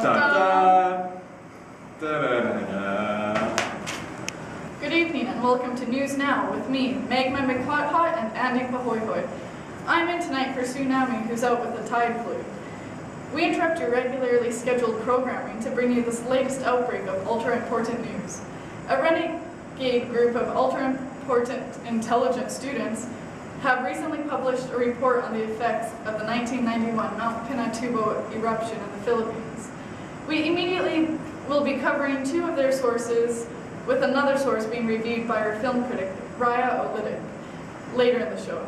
Dun, dun. Good evening and welcome to News Now with me, Magma McHot and Andy Pahoyhoy. I'm in tonight for Tsunami, who's out with the tide flu. We interrupt your regularly scheduled programming to bring you this latest outbreak of ultra-important news. A renegade group of ultra-important intelligent students have recently published a report on the effects of the 1991 Mount Pinatubo eruption in the Philippines. We immediately will be covering two of their sources, with another source being reviewed by our film critic, Raya Olitic, later in the show.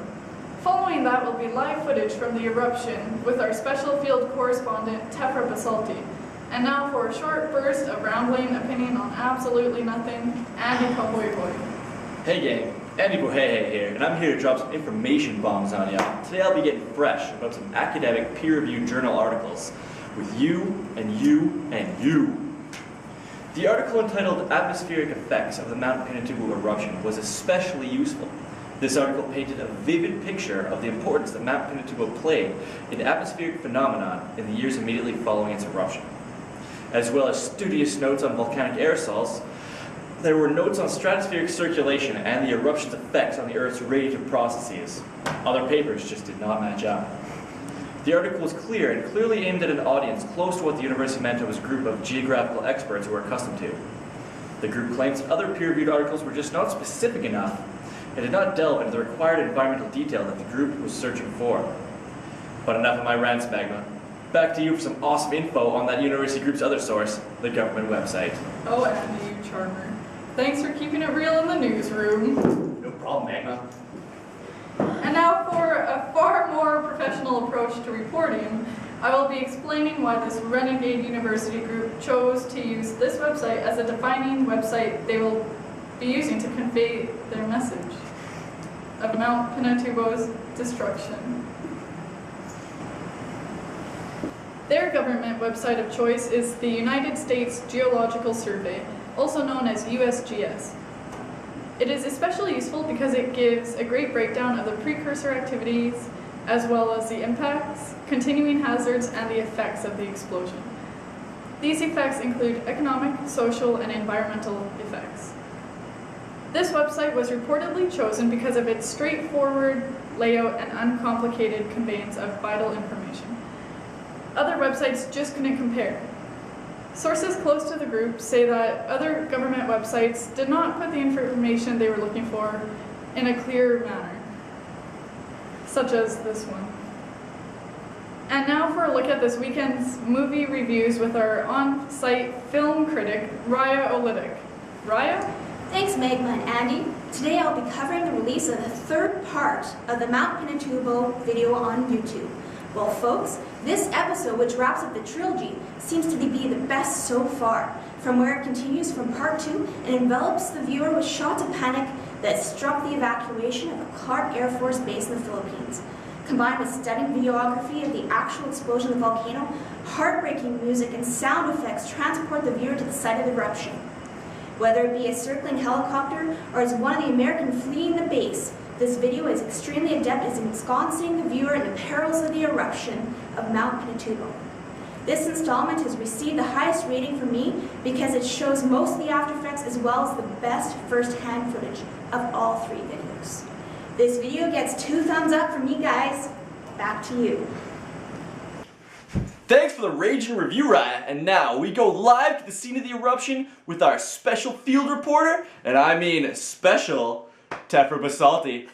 Following that will be live footage from the eruption with our special field correspondent, Tefra Basalti. And now for a short burst of rambling opinion on absolutely nothing, Andy Pahoyhoy. Hey gang, Andy Bohehe here, and I'm here to drop some information bombs on y'all. Today I'll be getting fresh about some academic peer-reviewed journal articles with you and you and you. The article entitled Atmospheric Effects of the Mount Pinatubo Eruption was especially useful. This article painted a vivid picture of the importance that Mount Pinatubo played in atmospheric phenomenon in the years immediately following its eruption. As well as studious notes on volcanic aerosols, there were notes on stratospheric circulation and the eruption's effects on the Earth's radiative processes. Other papers just did not match up. The article was clear and clearly aimed at an audience close to what the University of Manitoba's group of geographical experts were accustomed to. The group claims that other peer-reviewed articles were just not specific enough and did not delve into the required environmental detail that the group was searching for. But enough of my rants, Magma. Back to you for some awesome info on that university group's other source, the government website. Oh, Andy, you charmer. Thanks for keeping it real in the newsroom. No problem, Magma. And now for a far more professional approach to reporting, I will be explaining why this renegade university group chose to use this website as a defining website they will be using to convey their message of Mount Pinatubo's destruction. Their government website of choice is the United States Geological Survey, also known as USGS. It is especially useful because it gives a great breakdown of the precursor activities, as well as the impacts, continuing hazards, and the effects of the explosion. These effects include economic, social, and environmental effects. This website was reportedly chosen because of its straightforward layout and uncomplicated conveyance of vital information. Other websites just couldn't compare. Sources close to the group say that other government websites did not put the information they were looking for in a clear manner, such as this one. And now for a look at this weekend's movie reviews with our on-site film critic, Raya Olitic. Raya? Thanks, Magma and Andy. Today I'll be covering the release of the third part of the Mount Pinatubo video on YouTube. Well, folks, this episode, which wraps up the trilogy, seems to be the best so far, from where it continues from part 2 and envelops the viewer with shots of panic that struck the evacuation of a Clark Air Force Base in the Philippines. Combined with stunning videography of the actual explosion of the volcano, heartbreaking music and sound effects transport the viewer to the site of the eruption. Whether it be a circling helicopter or as one of the Americans fleeing the base, this video is extremely adept at ensconcing the viewer in the perils of the eruption of Mount Pinatubo. This installment has received the highest rating from me because it shows most of the after effects as well as the best first-hand footage of all 3 videos. This video gets 2 thumbs up from me, guys. Back to you. Thanks for the raging review, Raya, and now we go live to the scene of the eruption with our special field reporter, and I mean special, Tefra Basalti.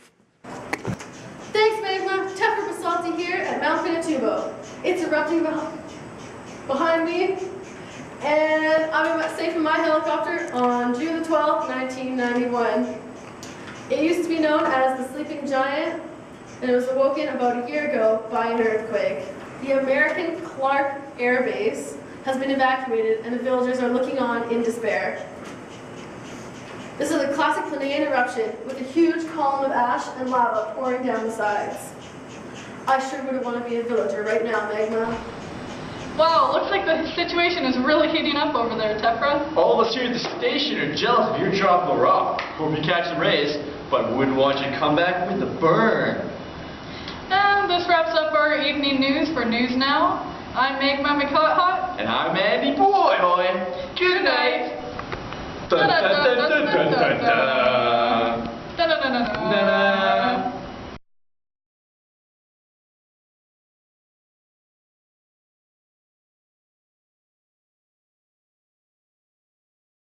Thanks, Magma. Tefra Basalti here at Mount Pinatubo. It's erupting behind me, and I'm safe in my helicopter on June the 12th, 1991. It used to be known as the Sleeping Giant, and it was awoken about a year ago by an earthquake. The American Clark Air Base has been evacuated, and the villagers are looking on in despair. This is a classic Plinian eruption with a huge column of ash and lava pouring down the sides. I sure wouldn't want to be a villager right now, Magma. Wow, looks like the situation is really heating up over there, Tefra. All of us here at the station are jealous of your tropical rock. Hope you catch the rays, but wouldn't want you to come back with a burn. And this wraps up our evening news for News Now. I'm Magma McHot. And I'm Andy Boy Hoy. Good night. Dun, dun, dun, dun, dun, dun, dun.